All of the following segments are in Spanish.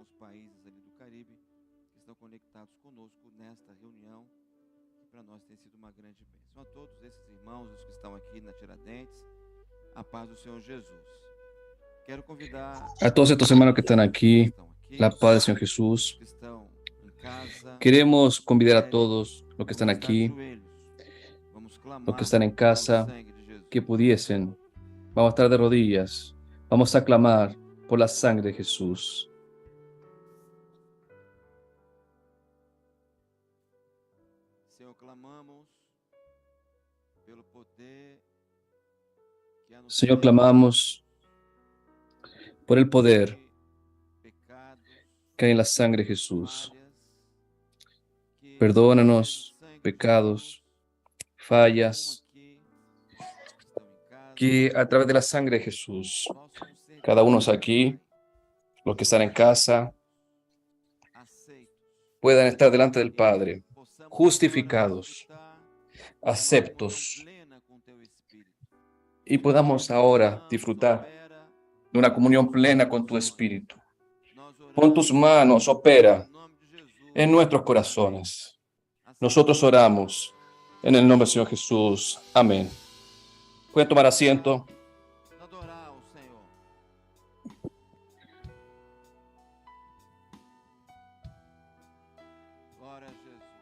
aos países ali do Caribe que estão conectados conosco nesta reunião, que para nós tem sido uma grande bênção. A todos esses irmãos, os que estão aqui na Tiradentes, a paz do Senhor Jesus. Quero convidar A todos estos hermanos que están aquí, la paz del Señor os Jesús. que estão em casa, Queremos convidar a todos los que están vamos estar de aquí, joelhos, vamos clamar los que están en pelo casa, sangue de Jesus. que pudiesen. Vamos a estar de rodillas. Vamos a clamar por la sangre de Jesús. Senhor, clamamos pelo poder que há no Señor, sangue, clamamos por el poder pecados, que hay en la sangre de Jesús. falhas, que Perdónanos através do sangue de pecados, Jesus, fallas, cada aqui que estão em casa, que a través de la sangre de Jesús, possam ser cada uno aquí, los que están en casa, aceitos, puedan estar delante del Padre, possamos justificados, agora desfrutar aceptos, de uma comunhão plena com teu Espírito. y podamos ahora Oramos, disfrutar opera, de una comunión plena con tu Espíritu. nós oramos, Pon tus manos, opera em nome de Jesus, en nuestros corazones. assim Nosotros oramos en el nombre del Señor Jesús. Amén. Pueden tomar asiento. adorar ao Senhor. Glória a Jesus.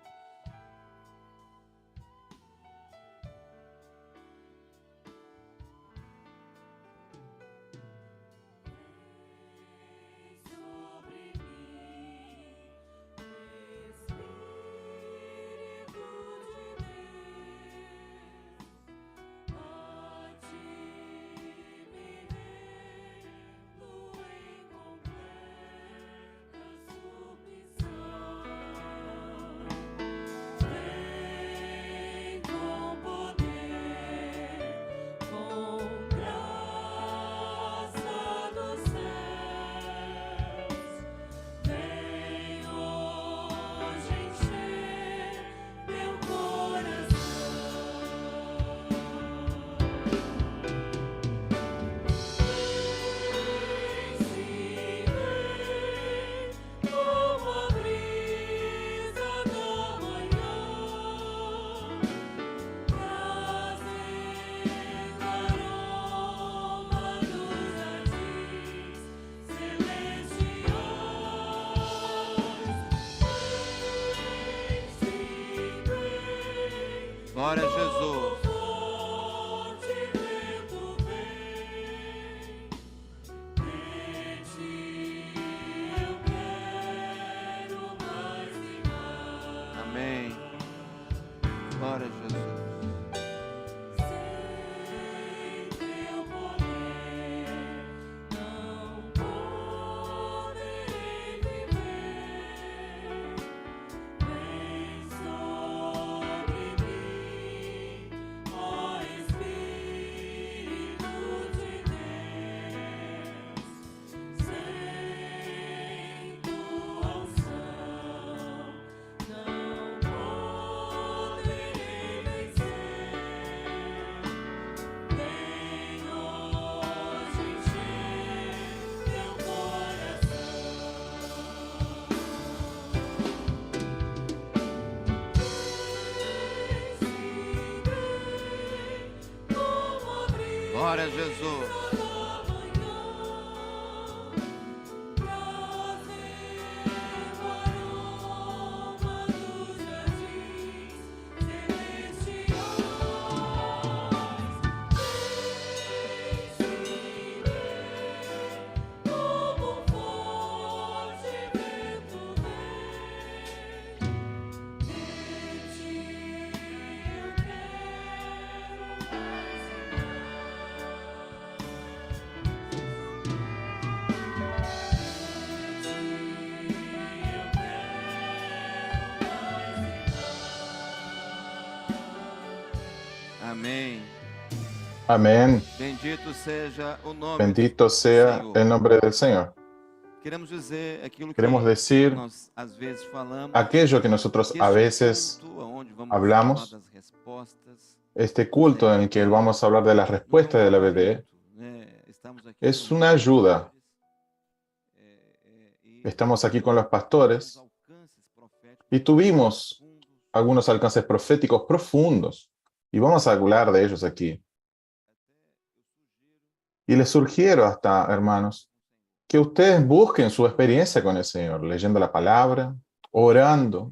Glória a Jesus. Amém. Glória a Jesus. Glória a Jesus. Amém. Amén. Bendito seja o nome Bendito do sea Senhor. el nombre del Señor. Queremos dizer aquilo Queremos que decir nós às vezes falamos. aquello que nosotros que a este veces culto onde vamos hablamos, falar das respostas, este culto en el que vamos a hablar de las respuestas de la BD, né? Estamos aqui es una ayuda estamos aquí con los pastores y tuvimos algunos alcances proféticos profundos y vamos a hablar de ellos aquí. Y les sugiero hasta, hermanos, que ustedes busquen su experiencia con el Señor, leyendo la palabra, orando.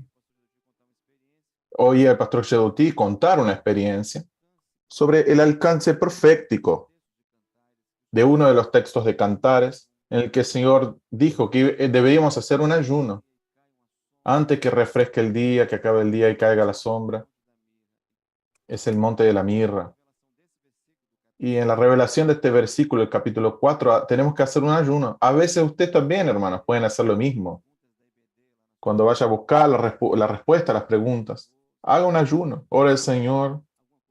Oí al pastor Shedutí contar una experiencia sobre el alcance profético de uno de los textos de Cantares, en el que el Señor dijo que deberíamos hacer un ayuno antes que refresque el día, que acabe el día y caiga la sombra. Es el monte de la mirra. Y en la revelación de este versículo, el capítulo 4, tenemos que hacer un ayuno. A veces ustedes también, hermanos, pueden hacer lo mismo. Cuando vaya a buscar la respuesta a las preguntas, haga un ayuno. Ora al Señor,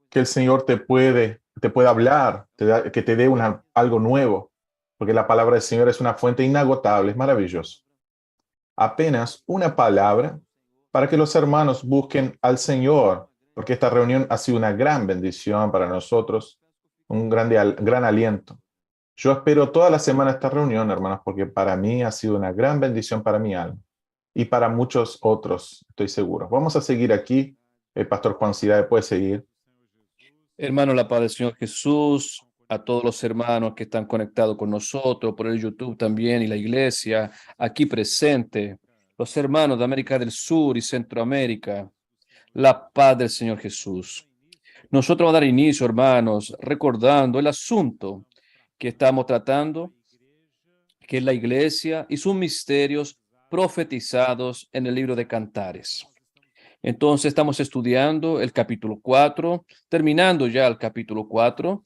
que el Señor te puede hablar, que te dé algo nuevo. Porque la palabra del Señor es una fuente inagotable, es maravilloso. Apenas una palabra para que los hermanos busquen al Señor, porque esta reunión ha sido una gran bendición para nosotros, un gran aliento. Yo espero toda la semana esta reunión, hermanos, porque para mí ha sido una gran bendición para mi alma y para muchos otros, estoy seguro. Vamos a seguir aquí. El pastor Juan Cidade puede seguir. Hermano, la paz del Señor Jesús, a todos los hermanos que están conectados con nosotros por el YouTube también y la iglesia aquí presente, los hermanos de América del Sur y Centroamérica, la paz del Señor Jesús. Nosotros vamos a dar inicio, hermanos, recordando el asunto que estamos tratando, que es la iglesia y sus misterios profetizados en el libro de Cantares. Entonces estamos estudiando el capítulo 4, terminando ya el capítulo 4,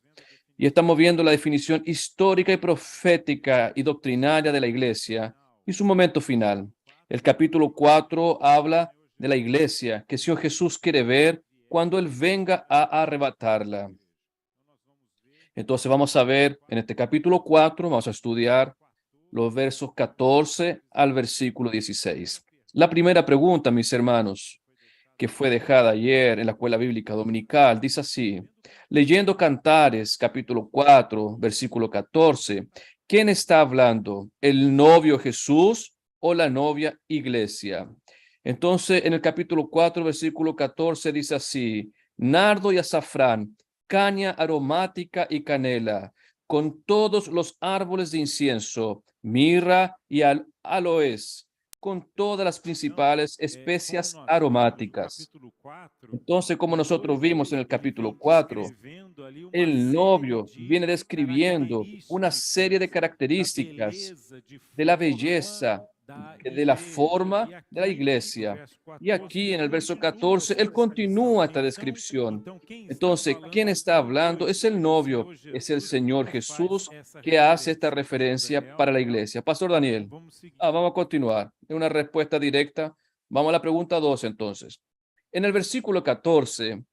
y estamos viendo la definición histórica y profética y doctrinaria de la iglesia y su momento final. El capítulo 4 habla de la iglesia que el Señor Jesús quiere ver cuando Él venga a arrebatarla. Entonces vamos a ver en este capítulo 4, vamos a estudiar los versos 14 al versículo 16. La primera pregunta, mis hermanos, que fue dejada ayer en la escuela bíblica dominical, dice así, leyendo Cantares, capítulo 4, versículo 14, ¿quién está hablando? ¿El novio Jesús o la novia iglesia? Entonces, en el capítulo 4, versículo 14, dice así, nardo y azafrán, caña aromática y canela, con todos los árboles de incienso, mirra y aloes, con todas las principales especias aromáticas. Entonces, como nosotros vimos en el capítulo 4, el novio viene describiendo una serie de características de la belleza, de la forma de la iglesia. Y aquí en el verso 14, él continúa esta descripción. Entonces, ¿quién está hablando? Es el novio, es el Señor Jesús que hace esta referencia para la iglesia. Pastor Daniel, vamos a continuar. Es una respuesta directa. Vamos a la pregunta 2 entonces. En el versículo 14,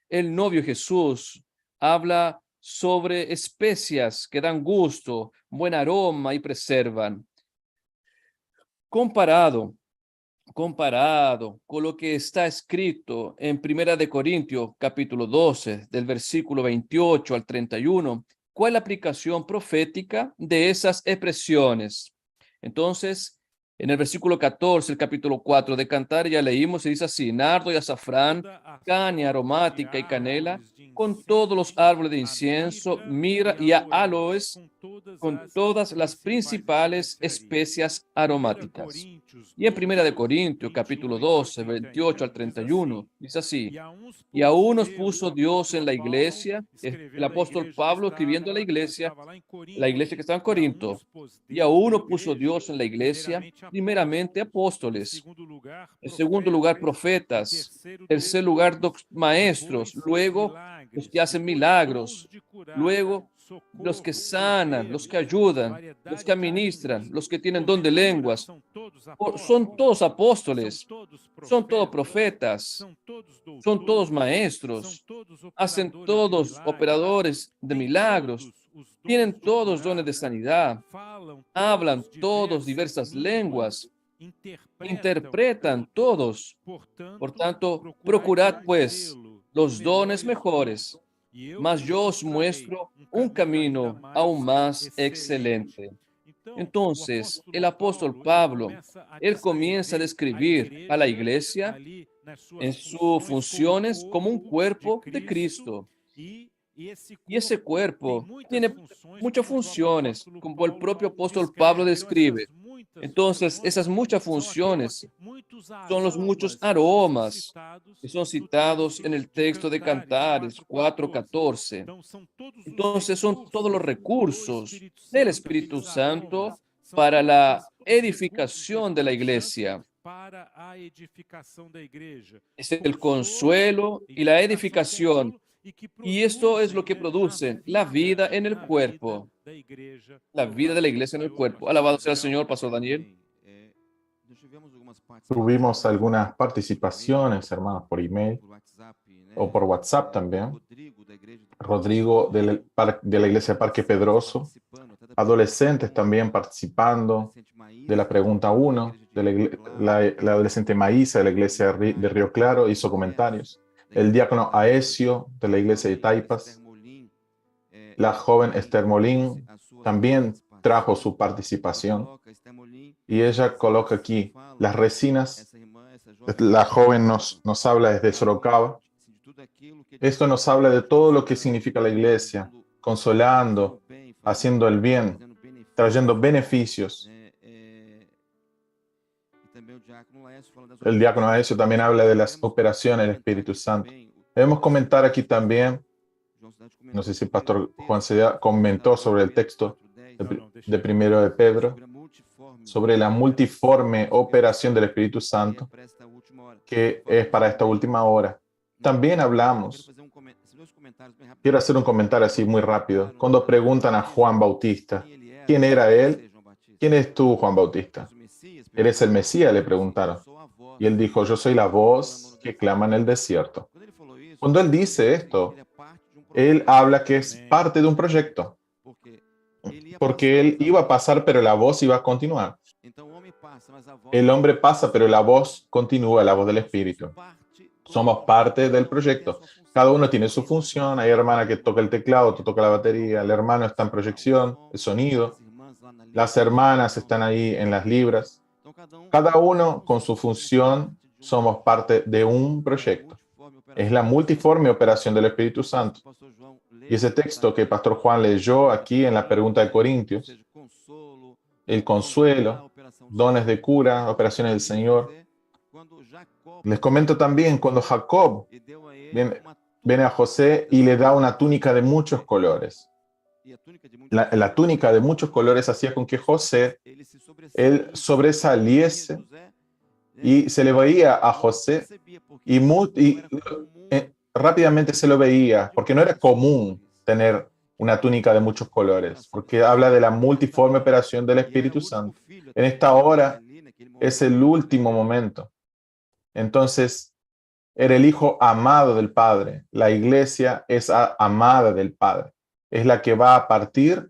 el novio Jesús habla sobre especias que dan gusto, buen aroma y preservan. Comparado con lo que está escrito en Primera de Corintios, capítulo 12, del versículo 28 al 31, ¿cuál es la aplicación profética de esas expresiones? Entonces, en el versículo 14, el capítulo 4 de Cantar, ya leímos, y dice así, nardo y azafrán, caña aromática y canela, con todos los árboles de incienso, mirra y aloes, con todas las principales especias aromáticas. Y en Primera de Corintios, capítulo 12, 28 al 31, dice así, y a unos puso Dios en la iglesia, el apóstol Pablo escribiendo a la iglesia que estaba en Corinto, y a uno puso Dios en la iglesia, primeramente apóstoles, en segundo lugar profetas, en tercer lugar maestros, luego los que hacen milagros, luego los que sanan, los que ayudan, los que administran, los que tienen don de lenguas. Son todos apóstoles, son todos profetas, son todos maestros, hacen todos operadores de milagros, tienen todos dones de sanidad, hablan todos diversas lenguas, interpretan todos. Por tanto, procurad pues los dones mejores, mas yo os muestro un camino aún más excelente. Entonces, el apóstol Pablo, él comienza a describir a la iglesia en sus funciones como un cuerpo de Cristo. Y ese cuerpo tiene muchas funciones, como el propio apóstol Pablo describe. Entonces, esas muchas funciones son los muchos aromas que son citados en el texto de Cantares 4:14. Entonces, son todos los recursos del Espíritu Santo para la edificación de la iglesia. Es el consuelo y la edificación. Y esto es lo que produce la vida en el cuerpo, la vida de la iglesia en el cuerpo. Alabado sea el Señor, Pastor Daniel. Tuvimos algunas participaciones, hermanos, por email o por WhatsApp también. Rodrigo de la iglesia Parque Pedroso, adolescentes también participando de la pregunta 1, la adolescente Maísa de la iglesia de Río Claro hizo comentarios. El diácono Aesio de la iglesia de Taipas, la joven Esther Molín también trajo su participación y ella coloca aquí las resinas. La joven nos habla desde Sorocaba. Esto nos habla de todo lo que significa la iglesia, consolando, haciendo el bien, trayendo beneficios. El diácono Aesio también habla de las operaciones del Espíritu Santo. Debemos comentar aquí también, no sé si el pastor Juan Cedea comentó sobre el texto de primero de Pedro, sobre la multiforme operación del Espíritu Santo, que es para esta última hora. También hablamos, quiero hacer un comentario así muy rápido, cuando preguntan a Juan Bautista, ¿quién era él? ¿Quién es tú, Juan Bautista? ¿Eres el Mesías?, le preguntaron. Y él dijo, yo soy la voz que clama en el desierto. Cuando él dice esto, él habla que es parte de un proyecto, porque él iba a pasar, pero la voz iba a continuar. El hombre pasa, pero la voz continúa, la voz del Espíritu. Somos parte del proyecto. Cada uno tiene su función. Hay hermana que toca el teclado, otro toca la batería, el hermano está en proyección, el sonido. Las hermanas están ahí en las libras. Cada uno con su función somos parte de un proyecto. Es la multiforme operación del Espíritu Santo. Y ese texto que Pastor Juan leyó aquí en la pregunta de Corintios, el consuelo, dones de cura, operaciones del Señor. Les comento también cuando Jacob viene a José y le da una túnica de muchos colores. La túnica de muchos colores hacía con que José, él sobresaliese y se le veía a José y rápidamente se lo veía, porque no era común tener una túnica de muchos colores, porque habla de la multiforme operación del Espíritu Santo. En esta hora es el último momento. Entonces, era el Hijo amado del Padre. La iglesia es amada del Padre. Es la que va a partir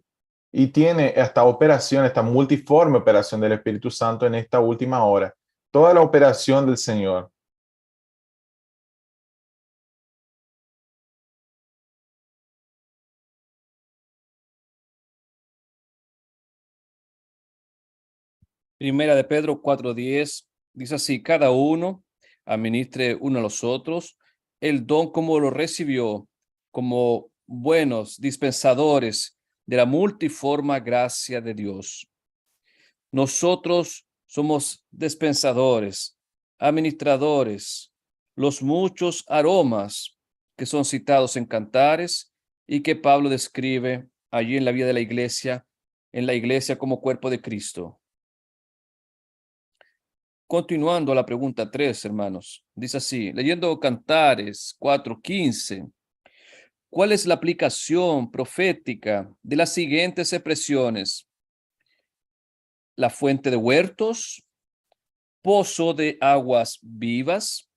y tiene esta operación, esta multiforme operación del Espíritu Santo en esta última hora. Toda la operación del Señor. Primera de Pedro 4:10 dice así, cada uno administre uno a los otros el don como lo recibió, como buenos dispensadores de la multiforme gracia de Dios. Nosotros somos dispensadores, administradores, los muchos aromas que son citados en Cantares y que Pablo describe allí en la vida de la iglesia, en la iglesia como cuerpo de Cristo. Continuando la pregunta 3, hermanos, dice así, leyendo Cantares 4:15, ¿cuál es la aplicación profética de las siguientes expresiones? La fuente de huertos, pozo de aguas vivas,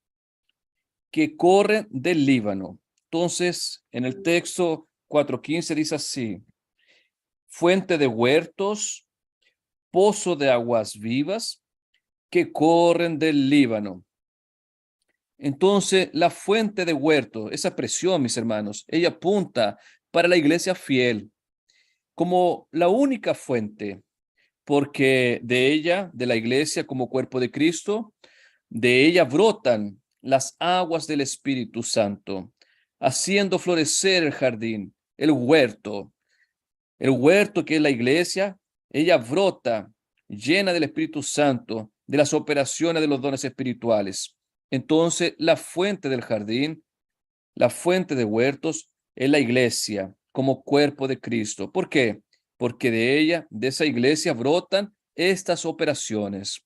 que corren del Líbano. Entonces, en el texto 4:15 dice así, fuente de huertos, pozo de aguas vivas, que corren del Líbano. Entonces, la fuente de huerto, esa expresión, mis hermanos, ella apunta para la iglesia fiel como la única fuente porque de ella, de la iglesia como cuerpo de Cristo, de ella brotan las aguas del Espíritu Santo, haciendo florecer el jardín, el huerto que es la iglesia. Ella brota llena del Espíritu Santo, de las operaciones de los dones espirituales. Entonces, la fuente del jardín, la fuente de huertos, es la iglesia como cuerpo de Cristo. ¿Por qué? Porque de ella, de esa iglesia, brotan estas operaciones.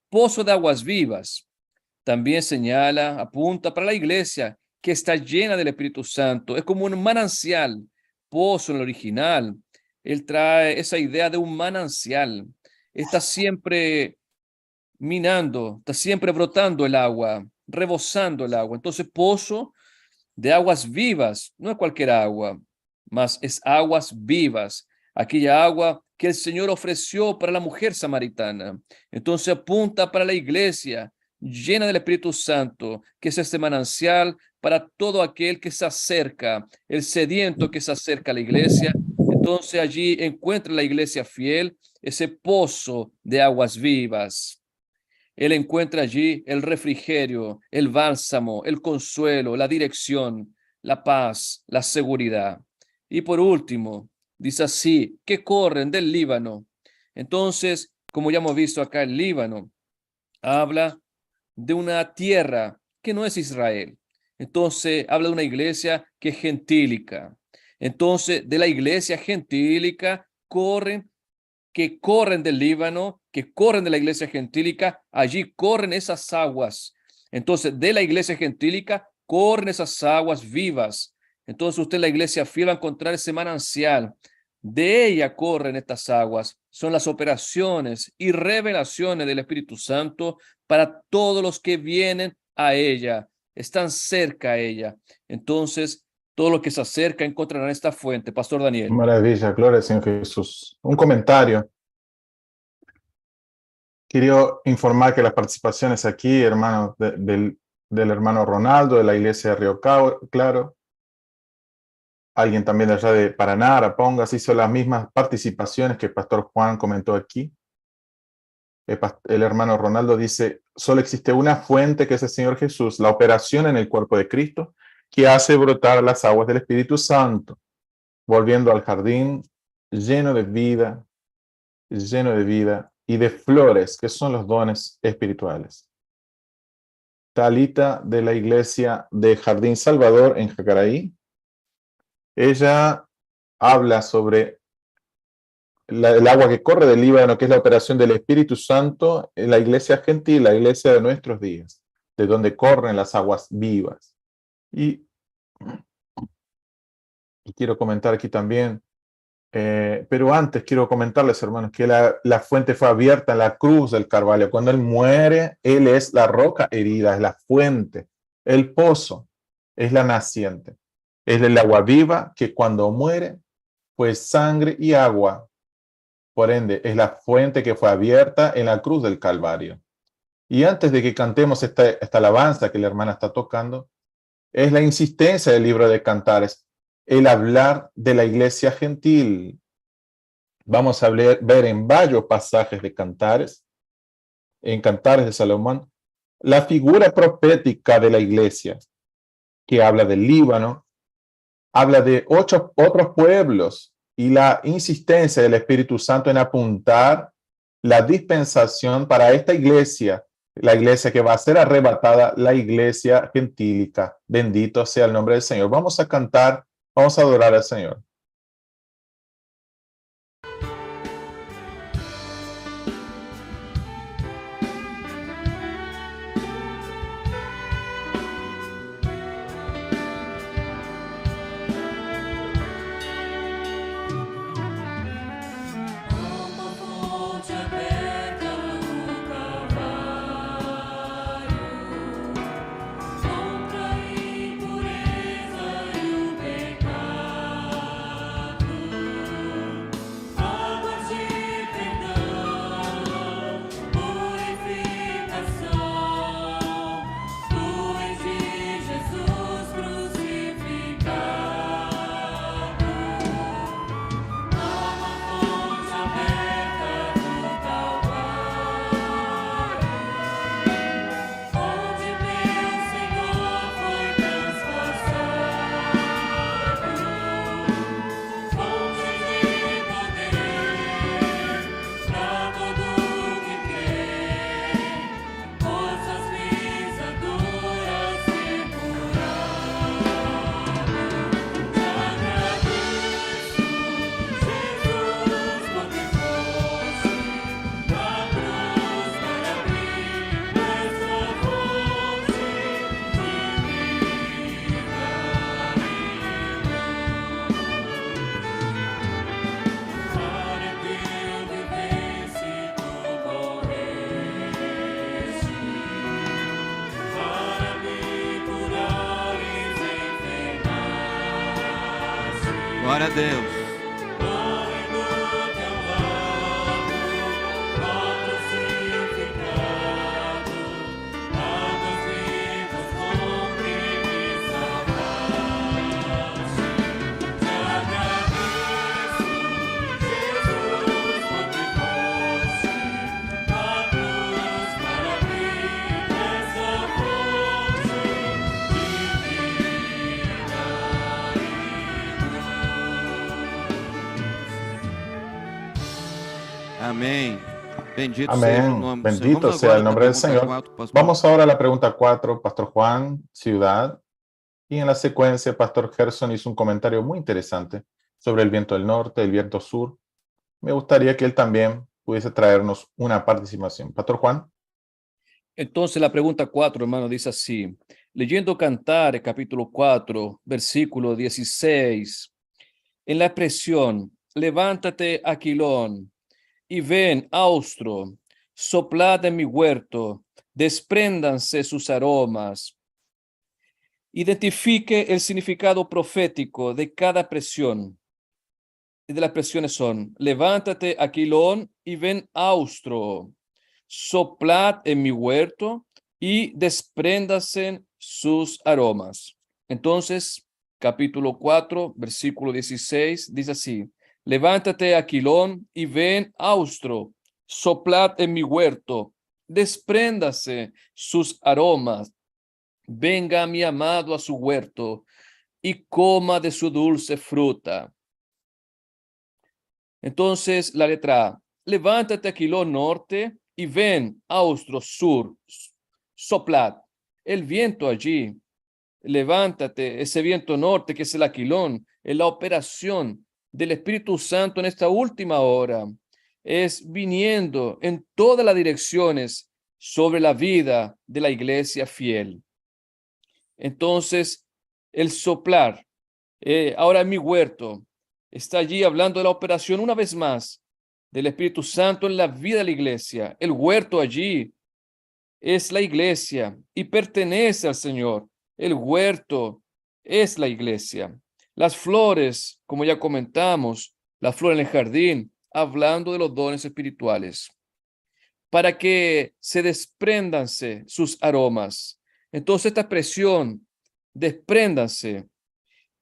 Pozo de aguas vivas también señala, apunta para la iglesia que está llena del Espíritu Santo. Es como un manancial, pozo en el original. Él trae esa idea de un manancial. Está siempre minando, está siempre brotando el agua, rebosando el agua. Entonces, pozo de aguas vivas, no es cualquier agua, mas es aguas vivas, aquella agua que el Señor ofreció para la mujer samaritana. Entonces apunta para la iglesia llena del Espíritu Santo, que es este manancial para todo aquel que se acerca, el sediento que se acerca a la iglesia. Entonces allí encuentra la iglesia fiel ese pozo de aguas vivas. Él encuentra allí el refrigerio, el bálsamo, el consuelo, la dirección, la paz, la seguridad. Y por último, dice así, que corren del Líbano. Entonces, como ya hemos visto acá, el Líbano habla de una tierra que no es Israel. Entonces, habla de una iglesia que es gentílica. Entonces, de la iglesia gentílica que corren del Líbano, que corren de la iglesia gentílica, allí corren esas aguas. Entonces, de la iglesia gentílica corren esas aguas vivas. Entonces, usted en la iglesia fiel va a encontrar ese manancial. De ella corren estas aguas. Son las operaciones y revelaciones del Espíritu Santo para todos los que vienen a ella, están cerca a ella. Entonces, todo lo que se acerca encontrarán esta fuente. Pastor Daniel. Maravilla, gloria al Señor Jesús. Un comentario. Quiero informar que las participaciones aquí, hermano, del hermano Ronaldo, de la iglesia de Río Claro, alguien también de allá de Paraná, Arapongas, hizo las mismas participaciones que el pastor Juan comentó aquí. El hermano Ronaldo dice, solo existe una fuente que es el Señor Jesús, la operación en el cuerpo de Cristo, que hace brotar las aguas del Espíritu Santo, volviendo al jardín lleno de vida y de flores, que son los dones espirituales. Talita, de la iglesia de Jardín Salvador en Jacaraí, ella habla sobre el agua que corre del Líbano, que es la operación del Espíritu Santo en la iglesia gentil, la iglesia de nuestros días, de donde corren las aguas vivas. Y quiero comentar aquí también, pero antes quiero comentarles, hermanos, que la fuente fue abierta en la cruz del Calvario. Cuando Él muere, Él es la roca herida, es la fuente, el pozo, es la naciente. Es el agua viva que cuando muere, pues sangre y agua. Por ende, es la fuente que fue abierta en la cruz del Calvario. Y antes de que cantemos esta alabanza que la hermana está tocando, es la insistencia del libro de Cantares, el hablar de la iglesia gentil. Vamos a ver en varios pasajes de Cantares, en Cantares de Salomón, la figura profética de la iglesia, que habla del Líbano, habla de otros pueblos y la insistencia del Espíritu Santo en apuntar la dispensación para esta iglesia, la iglesia que va a ser arrebatada, la iglesia gentílica. Bendito sea el nombre del Señor. Vamos a cantar, vamos a adorar al Señor. Glória a Deus. Amém. Bendito seja o Amén. nome do Senhor. Bendito Vamos sea agora el na nombre del pergunta Señor. 4, pastor. Vamos ahora a la pregunta 4, Pastor Juan, ciudad. Y en la secuencia, Pastor Gerson hizo un comentario muy interesante sobre el viento del norte, el viento sur. Me gustaría que él también pudiese traernos una participación. Pastor Juan. Entonces la pregunta 4, hermano, dice así. Leyendo Cantares, capítulo 4, versículo 16, en la expresión, levántate, Aquilón, y ven, austro, soplad en mi huerto, despréndanse sus aromas. Identifique el significado profético de cada expresión. Y de las expresiones son, levántate, Aquilón, y ven, austro, soplad en mi huerto y despréndase sus aromas. Entonces, capítulo 4, versículo 16, dice así, levántate, Aquilón, y ven, austro, soplad en mi huerto, despréndase sus aromas, venga mi amado a su huerto y coma de su dulce fruta. Entonces, la letra A, levántate, Aquilón norte, y ven, austro sur, soplad. El viento allí, levántate, ese viento norte que es el Aquilón, es la operación del Espíritu Santo en esta última hora. Es viniendo en todas las direcciones sobre la vida de la iglesia fiel. Entonces, el soplar, ahora en mi huerto, está allí hablando de la operación una vez más del Espíritu Santo en la vida de la iglesia. El huerto allí es la iglesia y pertenece al Señor. El huerto es la iglesia. Las flores, como ya comentamos, la flor en el jardín, hablando de los dones espirituales, para que se despréndanse sus aromas. Entonces esta expresión, despréndanse,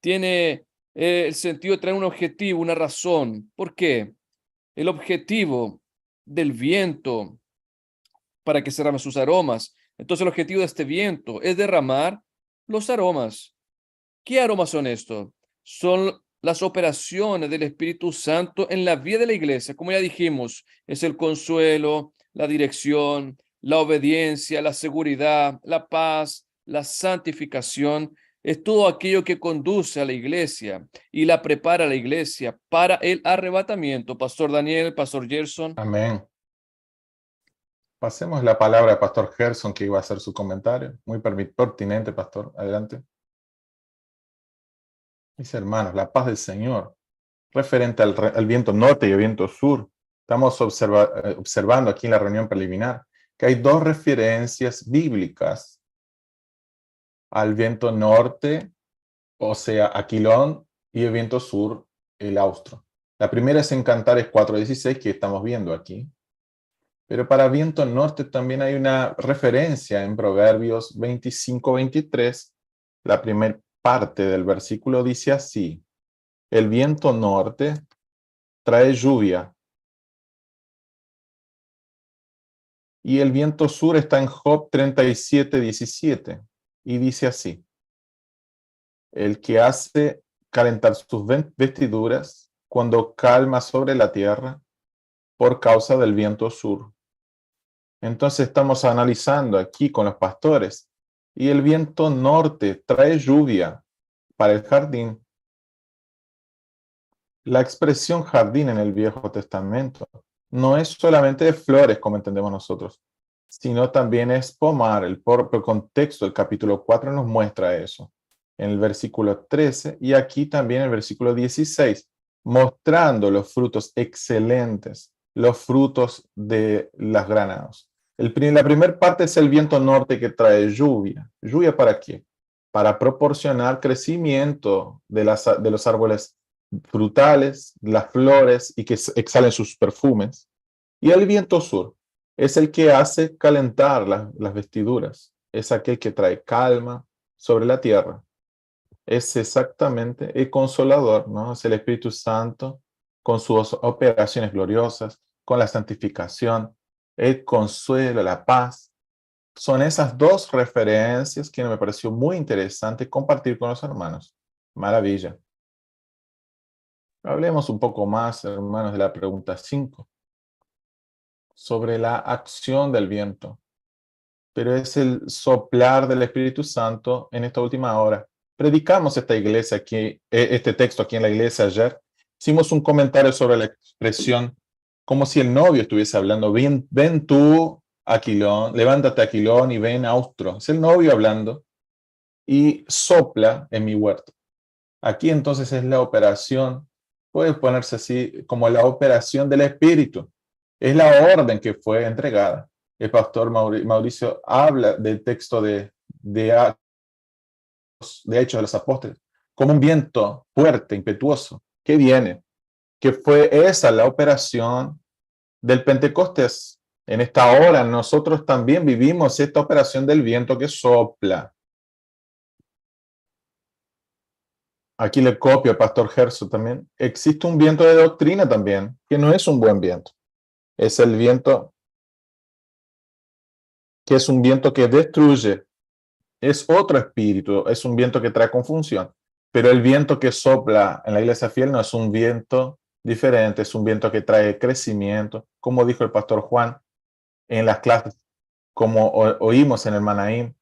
tiene el sentido de traer un objetivo, una razón. ¿Por qué? El objetivo del viento para que se derramen sus aromas. Entonces el objetivo de este viento es derramar los aromas. ¿Qué aromas son estos? Son las operaciones del Espíritu Santo en la vida de la iglesia. Como ya dijimos, es el consuelo, la dirección, la obediencia, la seguridad, la paz, la santificación. Es todo aquello que conduce a la iglesia y la prepara a la iglesia para el arrebatamiento. Pastor Daniel, Pastor Gerson. Amén. Pasemos la palabra a Pastor Gerson, que iba a hacer su comentario. Muy pertinente, Pastor. Adelante. Mis hermanos, la paz del Señor, referente al viento norte y el viento sur. Estamos observando aquí en la reunión preliminar que hay dos referencias bíblicas al viento norte, o sea, Aquilón, y el viento sur, el austro. La primera es en Cantares 4:16, que estamos viendo aquí. Pero para viento norte también hay una referencia en Proverbios 25:23. La primera parte del versículo dice así: el viento norte trae lluvia. Y el viento sur está en Job 37:17 y dice así: el que hace calentar sus vestiduras cuando calma sobre la tierra por causa del viento sur. Entonces estamos analizando aquí con los pastores, y el viento norte trae lluvia para el jardín. La expresión jardín en el Viejo Testamento no es solamente de flores, como entendemos nosotros, sino también es pomar. El propio contexto del capítulo 4 nos muestra eso. En el versículo 13 y aquí también en el versículo 16, mostrando los frutos excelentes, los frutos de las granados. La primera parte es el viento norte que trae lluvia. ¿Lluvia para qué? Para proporcionar crecimiento de los árboles frutales, las flores y que exhalen sus perfumes. Y el viento sur es el que hace calentar las vestiduras, es aquel que trae calma sobre la tierra. Es exactamente el consolador, ¿no? Es el Espíritu Santo con sus operaciones gloriosas, con la santificación, el consuelo, la paz. Son esas dos referencias que me pareció muy interesante compartir con los hermanos. Maravilla. Hablemos un poco más, hermanos, de la pregunta 5, sobre la acción del viento. Pero es el soplar del Espíritu Santo en esta última hora. Predicamos este texto aquí en la iglesia ayer. Hicimos un comentario sobre la expresión como si el novio estuviese hablando. Ven tú, Aquilón, levántate, Aquilón, y ven, Austro. Es el novio hablando y sopla en mi huerto. Aquí entonces es la operación, puede ponerse así como la operación del Espíritu. Es la orden que fue entregada. El pastor Mauricio habla del texto de Hechos de los Apóstoles como un viento fuerte, impetuoso, que viene, que fue esa la operación del Pentecostés. En esta hora nosotros también vivimos esta operación del viento que sopla. Aquí le copio al pastor Gerso también. Existe un viento de doctrina también, que no es un buen viento. Es el viento que es un viento que destruye. Es otro espíritu, es un viento que trae confusión. Pero el viento que sopla en la iglesia fiel no es un viento diferente, es un viento que trae crecimiento, como dijo el pastor Juan en las clases, como oímos en el Manaim,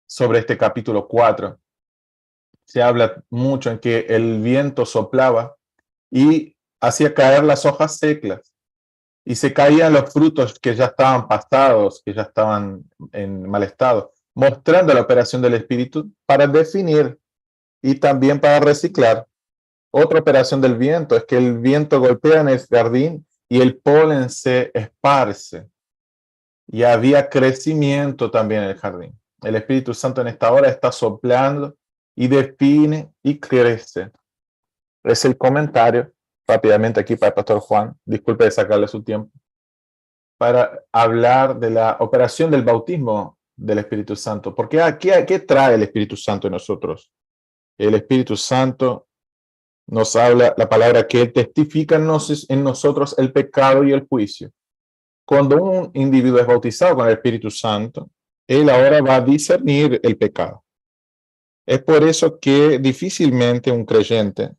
sobre este capítulo 4. Se habla mucho en que el viento soplaba y hacía caer las hojas secas y se caían los frutos que ya estaban pasados, que ya estaban en mal estado, mostrando la operación del Espíritu para definir y también para reciclar. Otra operación del viento es que el viento golpea en el jardín y el polen se esparce. Y había crecimiento también en el jardín. El Espíritu Santo en esta hora está soplando y define y crece. Es el comentario rápidamente aquí para el pastor Juan. Disculpe de sacarle su tiempo. Para hablar de la operación del bautismo del Espíritu Santo. Porque ¿qué trae el Espíritu Santo en nosotros? El Espíritu Santo nos habla la palabra que testifica en nosotros el pecado y el juicio. Cuando un individuo es bautizado con el Espíritu Santo, él ahora va a discernir el pecado. Es por eso que difícilmente un creyente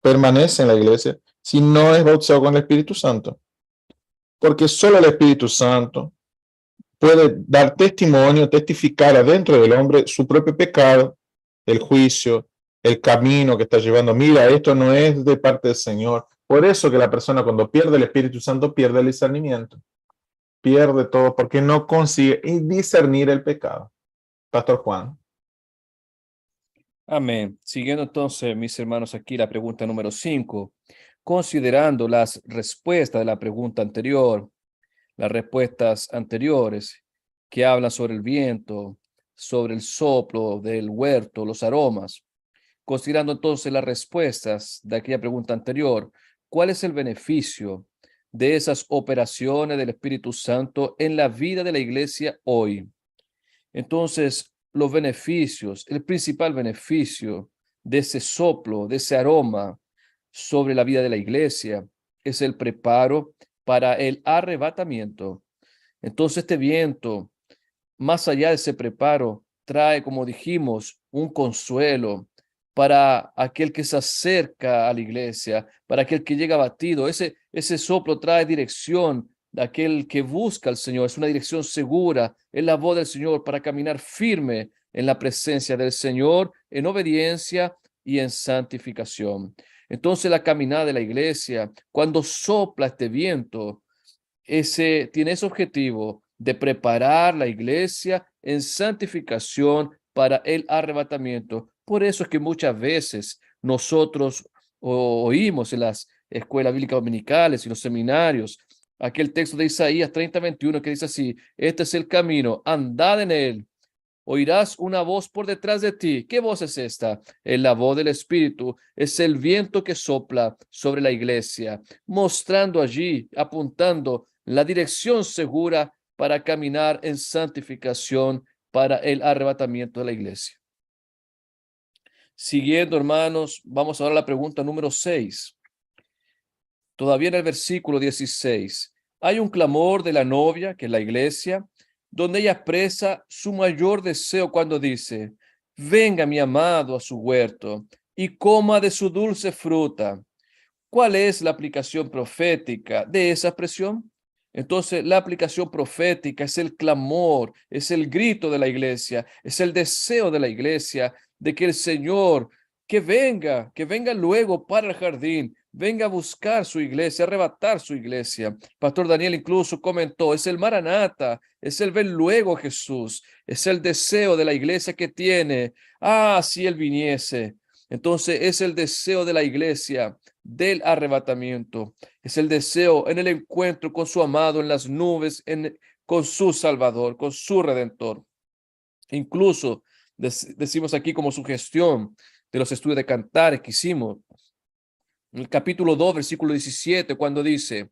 permanece en la iglesia si no es bautizado con el Espíritu Santo. Porque solo el Espíritu Santo puede dar testimonio, testificar adentro del hombre su propio pecado, el juicio, el camino que está llevando. Mira, esto no es de parte del Señor. Por eso que la persona cuando pierde el Espíritu Santo pierde el discernimiento. Pierde todo porque no consigue discernir el pecado. Pastor Juan. Amén. Siguiendo entonces, mis hermanos, aquí la pregunta número 5. Considerando las respuestas de la pregunta anterior, las respuestas anteriores que hablan sobre el viento, sobre el soplo del huerto, los aromas, considerando entonces las respuestas de aquella pregunta anterior, ¿cuál es el beneficio de esas operaciones del Espíritu Santo en la vida de la iglesia hoy? Entonces, los beneficios, el principal beneficio de ese soplo, de ese aroma sobre la vida de la iglesia, es el preparo para el arrebatamiento. Entonces, este viento, más allá de ese preparo, trae, como dijimos, un consuelo para aquel que se acerca a la iglesia, para aquel que llega abatido. Ese soplo trae dirección de aquel que busca al Señor. Es una dirección segura, es la voz del Señor para caminar firme en la presencia del Señor, en obediencia y en santificación. Entonces, la caminada de la iglesia, cuando sopla este viento, tiene ese objetivo de preparar la iglesia en santificación para el arrebatamiento. Por eso es que muchas veces nosotros oímos en las escuelas bíblicas dominicales y los seminarios aquel texto de Isaías 30:21 que dice así: este es el camino, andad en él, Oirás una voz por detrás de ti. ¿Qué voz es esta? Es la voz del Espíritu. Es el viento que sopla sobre la iglesia, mostrando allí, apuntando la dirección segura para caminar en santificación para el arrebatamiento de la iglesia. Siguiendo, hermanos, vamos ahora a la pregunta número 6. Todavía en el versículo 16, hay un clamor de la novia, que es la iglesia, donde ella expresa su mayor deseo cuando dice: venga mi amado a su huerto y coma de su dulce fruta. ¿Cuál es la aplicación profética de esa expresión? Entonces, la aplicación profética es el clamor, es el grito de la iglesia, es el deseo de la iglesia de que el Señor, que venga luego para el jardín, venga a buscar su iglesia, arrebatar su iglesia. Pastor Daniel incluso comentó, es el Maranata, es el ven luego Jesús, es el deseo de la iglesia que tiene, si Él viniese. Entonces, es el deseo de la iglesia del arrebatamiento. Es el deseo en el encuentro con su amado en las nubes, con su Salvador, con su Redentor. Incluso decimos aquí como sugestión de los estudios de Cantares que hicimos, en el capítulo 2, versículo 17, cuando dice: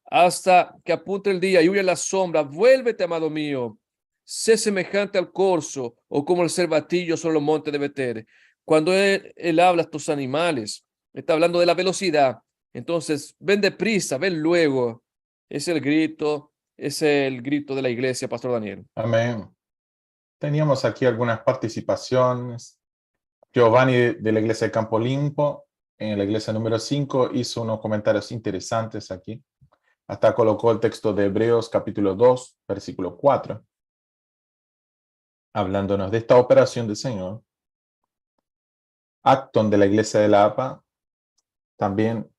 hasta que apunte el día y huya la sombra, vuélvete, amado mío, sé semejante al corzo o como el cervatillo sobre los montes de Betel. Cuando él habla a estos animales, está hablando de la velocidad. Entonces, ven deprisa, ven luego. Es el grito de la iglesia, Pastor Daniel. Amén. Teníamos aquí algunas participaciones. Giovanni de la iglesia de Campo Limpo, en la iglesia número 5, hizo unos comentarios interesantes aquí. Hasta colocó el texto de Hebreos capítulo 2, versículo 4, hablándonos de esta operación del Señor. Acton de la iglesia de la APA, también,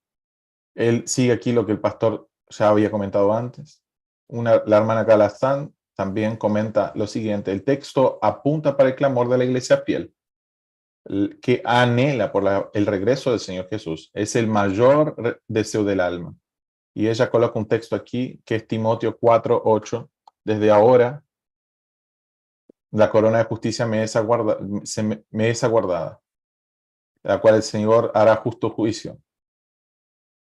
él sigue aquí lo que el pastor ya había comentado antes. La hermana Calazán también comenta lo siguiente: el texto apunta para el clamor de la iglesia fiel, que anhela por el regreso del Señor Jesús. Es el mayor deseo del alma. Y ella coloca un texto aquí que es Timoteo 4:8. Desde ahora, la corona de justicia me es aguardada, la cual el Señor hará justo juicio,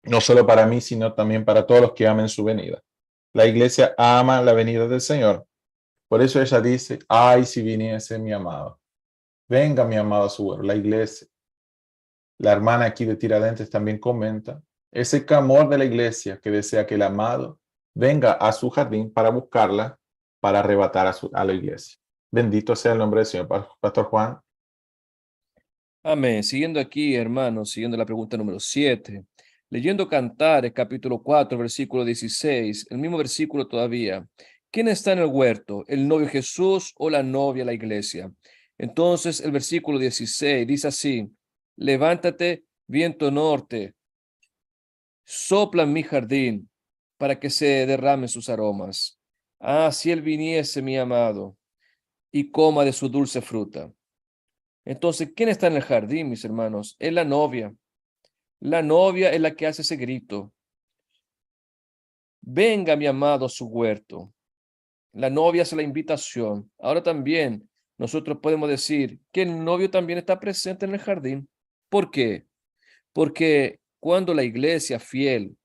no solo para mí, sino también para todos los que amen su venida. La iglesia ama la venida del Señor. Por eso ella dice: ay, si viniese mi amado. Venga mi amado a su huerto. La iglesia. La hermana aquí de Tiradentes también comenta ese clamor de la iglesia que desea que el amado venga a su jardín para buscarla, para arrebatar a la iglesia. Bendito sea el nombre del Señor. Pastor Juan. Amén. Siguiendo aquí, hermanos, siguiendo la pregunta número 7, leyendo Cantares, capítulo 4, versículo 16, el mismo versículo todavía. ¿Quién está en el huerto? ¿El novio Jesús o la novia, la iglesia? Entonces, el versículo 16 dice así: levántate, viento norte, sopla en mi jardín para que se derramen sus aromas. Si él viniese, mi amado, y coma de su dulce fruta. Entonces, ¿quién está en el jardín, mis hermanos? Es la novia. La novia es la que hace ese grito: venga mi amado a su huerto. La novia hace la invitación. Ahora también nosotros podemos decir que el novio también está presente en el jardín. ¿Por qué? Porque cuando la iglesia fiel,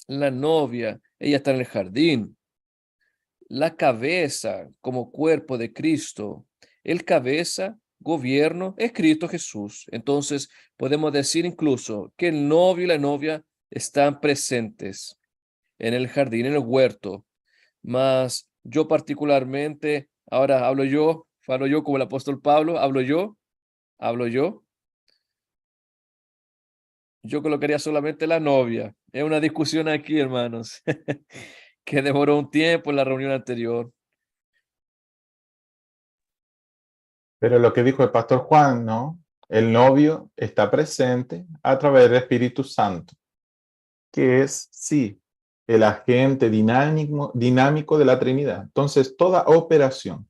la novia, ella está en el jardín. La cabeza como cuerpo de Cristo, el cabeza, gobierno, es Cristo Jesús. Entonces podemos decir incluso que el novio y la novia están presentes en el jardín, en el huerto. Mas yo particularmente, ahora hablo yo como el apóstol Pablo, hablo yo. Yo colocaría solamente la novia. Es una discusión aquí, hermanos, que demoró un tiempo en la reunión anterior. Pero lo que dijo el pastor Juan, ¿no? El novio está presente a través del Espíritu Santo, que es, sí, el agente dinámico de la Trinidad. Entonces, toda operación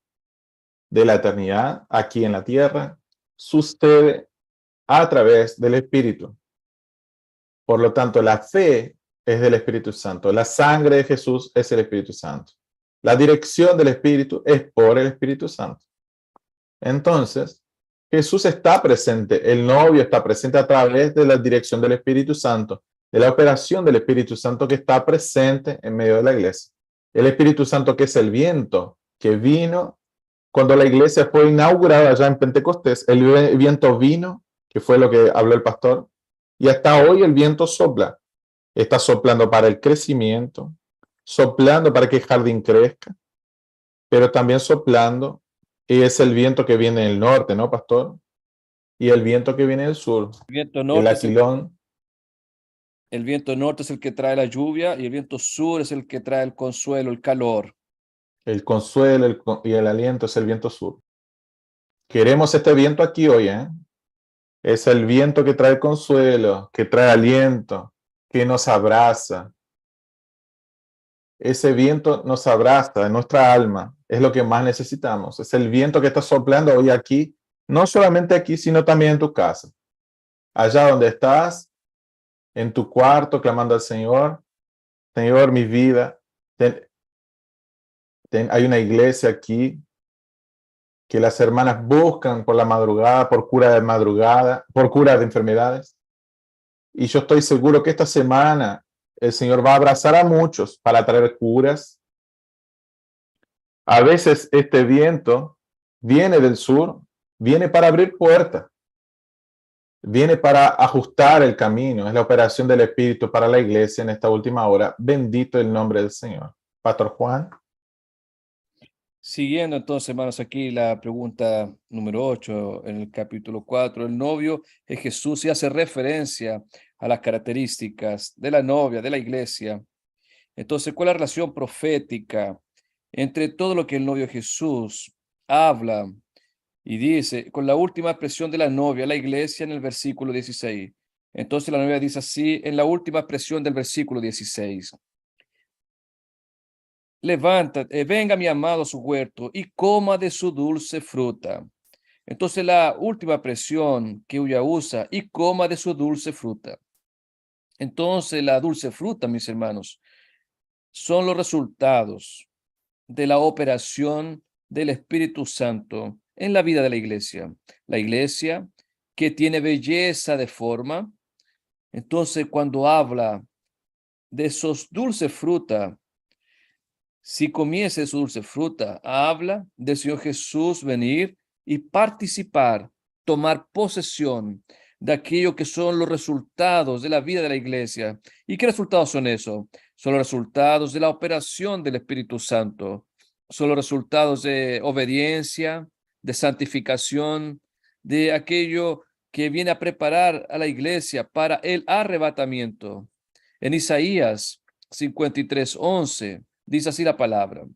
de la eternidad aquí en la tierra sucede a través del Espíritu. Por lo tanto, la fe es del Espíritu Santo. La sangre de Jesús es el Espíritu Santo. La dirección del Espíritu es por el Espíritu Santo. Entonces, Jesús está presente, el novio está presente a través de la dirección del Espíritu Santo, de la operación del Espíritu Santo que está presente en medio de la iglesia. El Espíritu Santo que es el viento que vino cuando la iglesia fue inaugurada allá en Pentecostés, el viento vino, que fue lo que habló el pastor, y hasta hoy el viento sopla. Está soplando para el crecimiento, soplando para que el jardín crezca, pero también soplando, y es el viento que viene del norte, ¿no, pastor? Y el viento que viene del sur, El viento el norte aquilón, el viento norte es el que trae la lluvia y el viento sur es el que trae el consuelo, el calor. el consuelo y el aliento es el viento sur. Queremos este viento aquí hoy, ¿eh? Es el viento que trae consuelo, que trae aliento, que nos abraza. Ese viento nos abraza en nuestra alma, es lo que más necesitamos. Es el viento que está soplando hoy aquí, no solamente aquí, sino también en tu casa. Allá donde estás, en tu cuarto, clamando al Señor, Señor, mi vida. Hay una iglesia aquí que las hermanas buscan por la madrugada, por cura de madrugada, por cura de enfermedades. Y yo estoy seguro que esta semana el Señor va a abrazar a muchos para traer curas. A veces este viento viene del sur, viene para abrir puertas, viene para ajustar el camino. Es la operación del Espíritu para la iglesia en esta última hora. Bendito el nombre del Señor. Pastor Juan. Siguiendo entonces, hermanos, aquí la pregunta número 8 en el capítulo 4. El novio es Jesús y hace referencia a las características de la novia, de la iglesia. Entonces, ¿cuál es la relación profética entre todo lo que el novio Jesús habla y dice con la última expresión de la novia, la iglesia, en el versículo 16? Entonces la novia dice así en la última expresión del versículo 16. Levántate, venga mi amado a su huerto y coma de su dulce fruta. Entonces la última expresión que ella usa, y coma de su dulce fruta. Entonces la dulce fruta, mis hermanos, son los resultados de la operación del Espíritu Santo en la vida de la iglesia. La iglesia que tiene belleza de forma. Entonces cuando habla de esos dulces fruta, si comiese su dulce fruta, habla del Señor Jesús venir y participar, tomar posesión de aquello que son los resultados de la vida de la iglesia. ¿Y qué resultados son esos? Son los resultados de la operación del Espíritu Santo. Son los resultados de obediencia, de santificación, de aquello que viene a preparar a la iglesia para el arrebatamiento. En Isaías 53:11 dice así la palabra: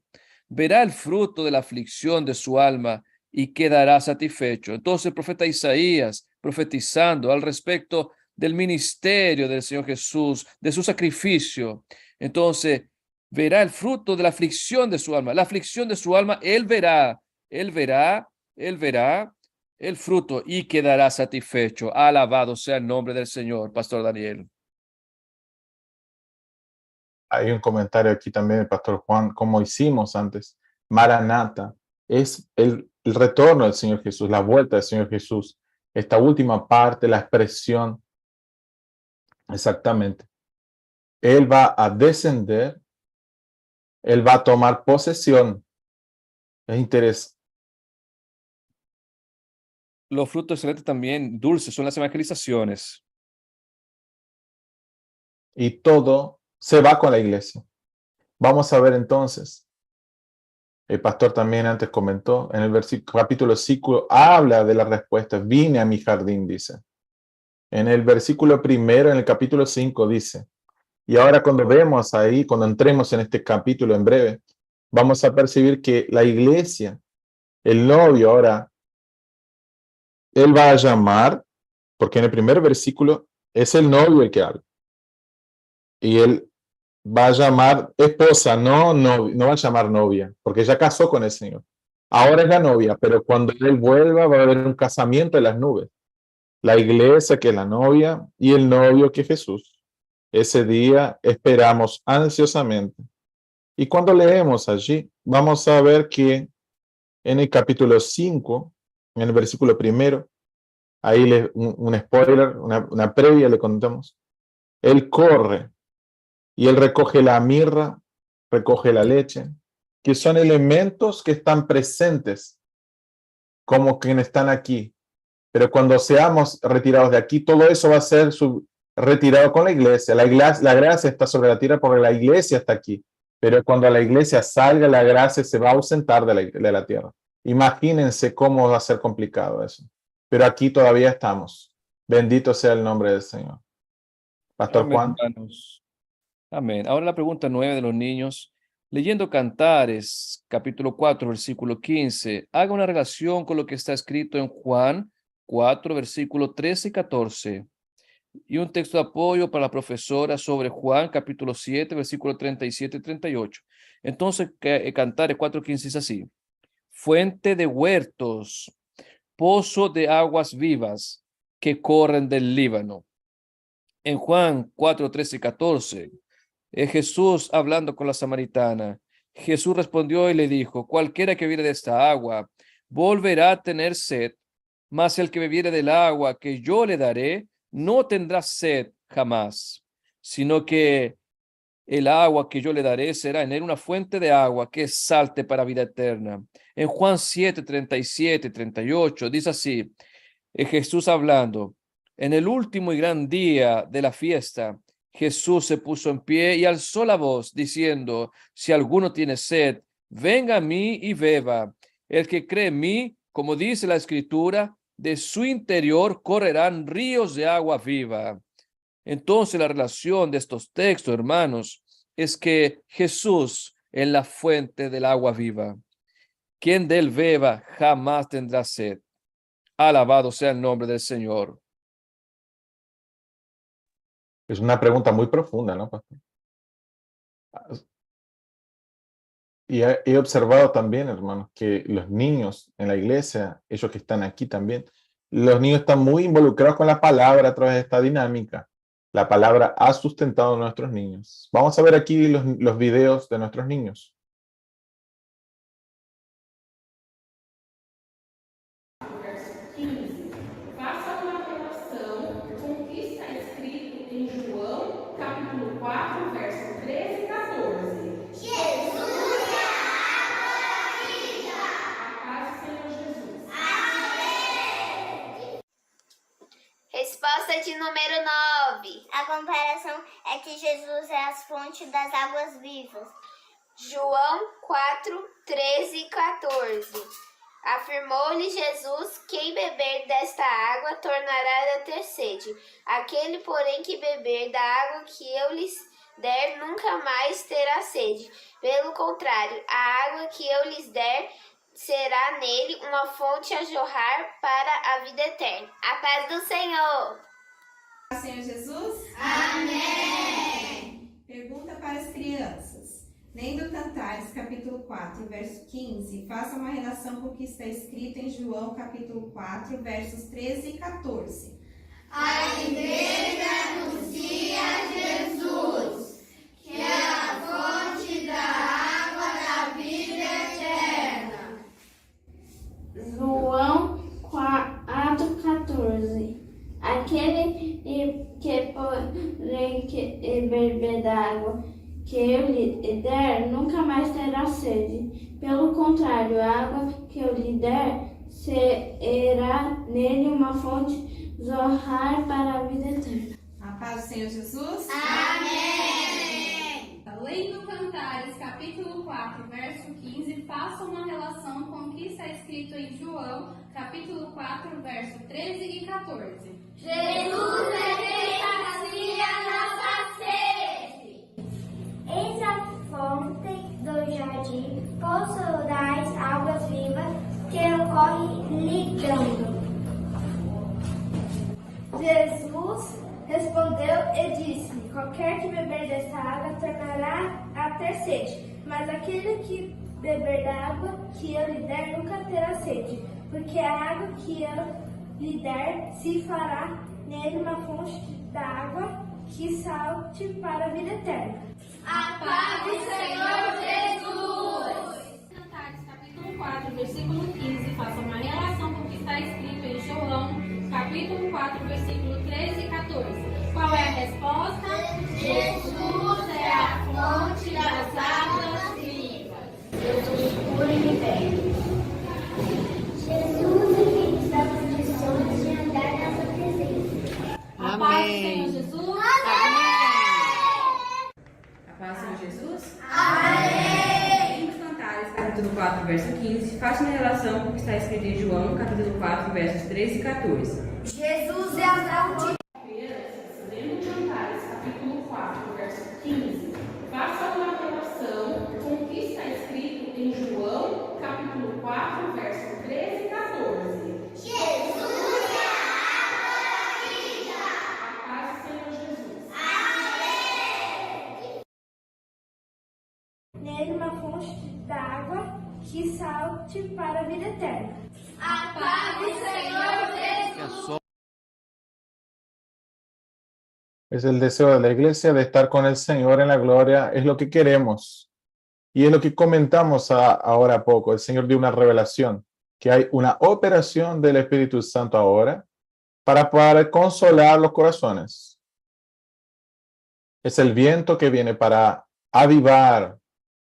verá el fruto de la aflicción de su alma y quedará satisfecho. Entonces el profeta Isaías, profetizando al respecto del ministerio del Señor Jesús, de su sacrificio, entonces verá el fruto de la aflicción de su alma. La aflicción de su alma, él verá el fruto y quedará satisfecho. Alabado sea el nombre del Señor, Pastor Daniel. Hay un comentario aquí también del pastor Juan, como hicimos antes. Maranata es el retorno del Señor Jesús, la vuelta del Señor Jesús. Esta última parte, la expresión, exactamente. Él va a descender, Él va a tomar posesión. Es interesante. Los frutos excelentes también, dulces, son las evangelizaciones. Y todo se va con la iglesia. Vamos a ver entonces. El pastor también antes comentó, en el capítulo 5 habla de la respuesta. Vine a mi jardín, dice. En el versículo primero, en el capítulo 5 dice, y ahora cuando vemos ahí, cuando entremos en este capítulo en breve, vamos a percibir que la iglesia, el novio ahora, él va a llamar, porque en el primer versículo es el novio el que habla. Y él va a llamar esposa, no va a llamar novia, porque ya casó con el Señor. Ahora es la novia, pero cuando él vuelva va a haber un casamiento en las nubes. La iglesia que es la novia y el novio que es Jesús. Ese día esperamos ansiosamente. Y cuando leemos allí, vamos a ver que en el capítulo 5 en el versículo 1, ahí un spoiler, una previa le contamos. Él corre y él recoge la mirra, recoge la leche, que son elementos que están presentes como quienes están aquí. Pero cuando seamos retirados de aquí, todo eso va a ser retirado con la iglesia. La gracia está sobre la tierra porque la iglesia está aquí. Pero cuando la iglesia salga, la gracia se va a ausentar de la tierra. Imagínense cómo va a ser complicado eso. Pero aquí todavía estamos. Bendito sea el nombre del Señor. Pastor Amén, Juan. hermanos. Amén. Ahora la pregunta 9 de los niños. Leyendo Cantares, capítulo 4, versículo 15, haga una relación con lo que está escrito en Juan 4, versículo 13 y 14. Y un texto de apoyo para la profesora sobre Juan, capítulo 7, versículo 37 y 38. Entonces, Cantares 4:15 es así. Fuente de huertos, pozo de aguas vivas que corren del Líbano. En Juan 4, 13 y 14, Jesús hablando con la samaritana. Jesús respondió y le dijo, cualquiera que bebiere de esta agua volverá a tener sed, mas el que bebiere del agua que yo le daré no tendrá sed jamás, sino que el agua que yo le daré será en él una fuente de agua que salte para vida eterna. En Juan 7, 37 y 38 dice así, Jesús hablando, en el último y gran día de la fiesta, Jesús se puso en pie y alzó la voz, diciendo, si alguno tiene sed, venga a mí y beba. El que cree en mí, como dice la Escritura, de su interior correrán ríos de agua viva. Entonces la relación de estos textos, hermanos, es que Jesús es la fuente del agua viva. Quien de él beba jamás tendrá sed. Alabado sea el nombre del Señor. Es una pregunta muy profunda, ¿no, pastor? Y he observado también, hermanos, que los niños en la iglesia, ellos que están aquí también, los niños están muy involucrados con la palabra a través de esta dinámica. La palabra ha sustentado a nuestros niños. Vamos a ver aquí los videos de nuestros niños. Faça uma relação com o que está escrito em João, capítulo 4, verso 13 e 14. Jesus é a água da vida. A paz do Senhor Jesus. Amém. Resposta de número 9. A comparação é que Jesus é a fonte das águas vivas. João 4, 13 e 14. Afirmou-lhe Jesus, quem beber desta água tornará a ter sede. Aquele, porém, que beber da água que eu lhes der, nunca mais terá sede. Pelo contrário, a água que eu lhes der será nele uma fonte a jorrar para a vida eterna. A paz do Senhor. Senhor Jesus. Amém. Pergunta para as crianças. Lendo Cantares, capítulo 4, verso 15, faça uma relação com o que está escrito em João, capítulo 4, versos 13 e 14. A igreja anuncia Jesus, que é a fonte da água da vida eterna. João 4,14. Aquele que porém beber da água que eu lhe der, nunca mais terá sede. Pelo contrário, a água que eu lhe der será nele uma fonte jorrar para a vida eterna. A paz do Senhor Jesus. Amém. Lendo Cantares, capítulo 4, verso 15, faça uma relação com o que está escrito em João, capítulo 4, verso 13 e 14. Jesus é quem sacia nossa sede. Eis a fonte do jardim, poço das águas vivas, que ocorre ligando. Jesus respondeu e disse, qualquer que beber desta água tornará a ter sede, mas aquele que beber da água que eu lhe der nunca terá sede, porque a água que eu lhe der se fará nele uma fonte da água que salte para a vida eterna. A paz do Senhor Jesus. Cantares, capítulo 4, versículo 15, faça uma relação com o que está está escrito em João, capítulo 4, versículo 13 e 14. Qual é a resposta? Jesus é a fonte das águas vivas. Jesus cura e liberta. Jesus é quem nos dá condições de andar nessa presença. A paz do Senhor Jesus. A paz do Senhor Jesus. Amém. Vamos Cantares, capítulo 4, verso 15. Faça uma relação com o que está escrito em João, capítulo 4, versos 13 e 14. Jesus é a fonte. Lendo Cantares, capítulo 4, verso 15. Faça uma relação com o que está escrito em João, capítulo 4, verso 13 e 14. Jesus é A paz do Senhor Jesus. nele uma fonte d'água que salte para a vida eterna. A paz do Senhor Jesus. Es el deseo de la iglesia de estar con el Señor en la gloria, es lo que queremos. Y es lo que comentamos ahora a poco. El Señor dio una revelación, que hay una operación del Espíritu Santo ahora para consolar los corazones. Es el viento que viene para avivar.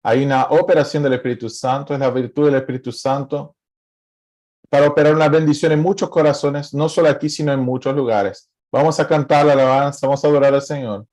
Hay una operación del Espíritu Santo, es la virtud del Espíritu Santo para operar una bendición en muchos corazones, no solo aquí, sino en muchos lugares. Vamos a cantar la alabanza, vamos a adorar al Señor.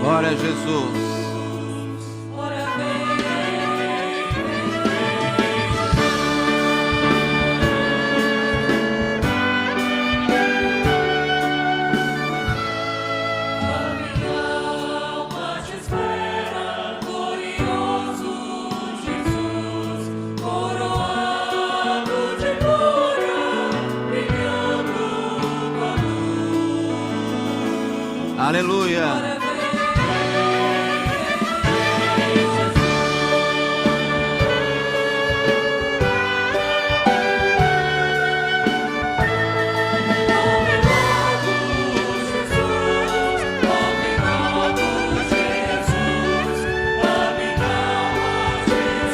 Glória a Jesus. Aleluia.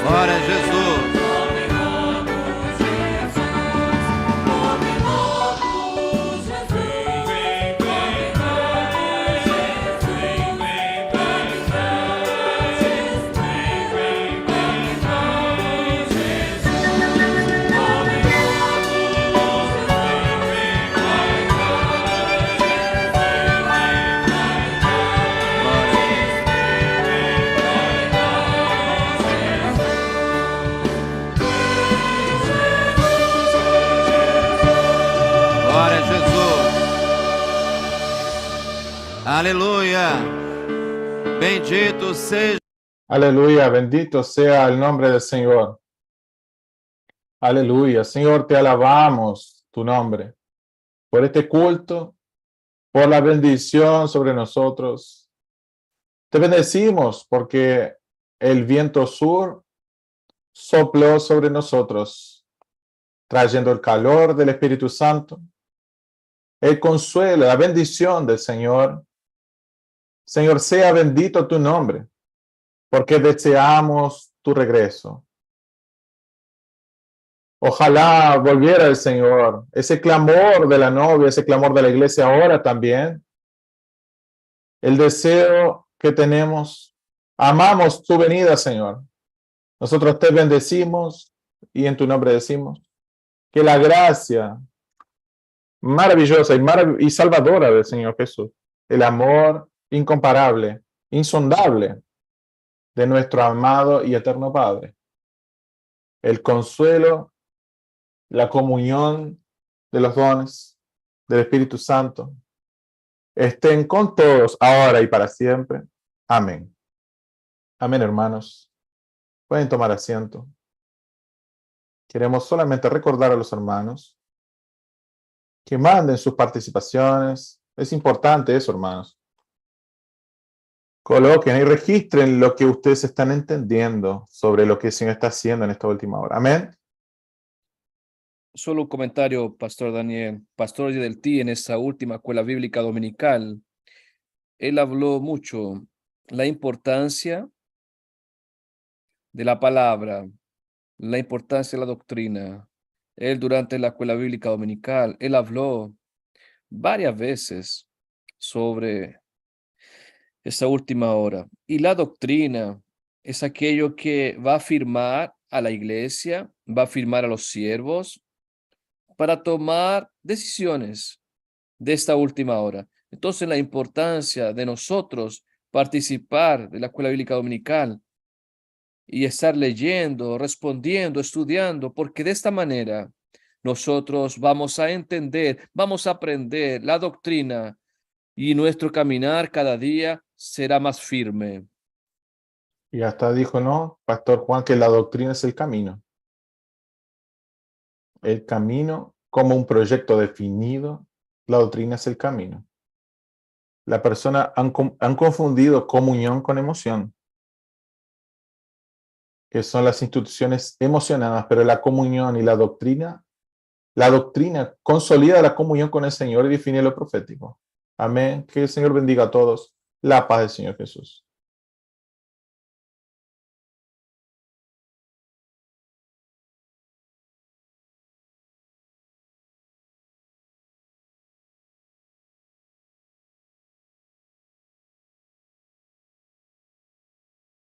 Glória a Jesus. Glória a Jesus. Aleluia. Bendito seja. Aleluya, bendito sea el nombre del Señor. Aleluya, Señor, te alabamos tu nombre por este culto, por la bendición sobre nosotros. Te bendecimos porque el viento sur sopló sobre nosotros, trayendo el calor del Espíritu Santo, el consuelo, la bendición del Señor. Señor, sea bendito tu nombre, porque deseamos tu regreso. Ojalá volviera el Señor, ese clamor de la novia, ese clamor de la iglesia ahora también. El deseo que tenemos, amamos tu venida, Señor. Nosotros te bendecimos y en tu nombre decimos que la gracia maravillosa y salvadora del Señor Jesús, el amor incomparable, insondable de nuestro amado y eterno Padre, el consuelo, la comunión de los dones del Espíritu Santo estén con todos ahora y para siempre. Amén. Amén, hermanos. Pueden tomar asiento. Queremos solamente recordar a los hermanos que manden sus participaciones. Es importante eso, hermanos. Coloquen y registren lo que ustedes están entendiendo sobre lo que el Señor está haciendo en esta última hora. Amén. Solo un comentario, Pastor Daniel. Pastor Yedeltí, en esa última escuela bíblica dominical, él habló mucho la importancia de la palabra, la importancia de la doctrina. Él durante la escuela bíblica dominical, él habló varias veces sobre esa última hora. Y la doctrina es aquello que va a afirmar a la iglesia, va a afirmar a los siervos para tomar decisiones de esta última hora. Entonces, la importancia de nosotros participar de la escuela bíblica dominical y estar leyendo, respondiendo, estudiando, porque de esta manera nosotros vamos a entender, vamos a aprender la doctrina y nuestro caminar cada día será más firme. Y hasta dijo, ¿no, Pastor Juan, que la doctrina es el camino? El camino como un proyecto definido, la doctrina es el camino. La persona han confundido comunión con emoción, que son las instituciones emocionadas, pero la comunión y la doctrina consolida la comunión con el Señor y define lo profético. Amén. Que el Señor bendiga a todos. La paz del Señor Jesús.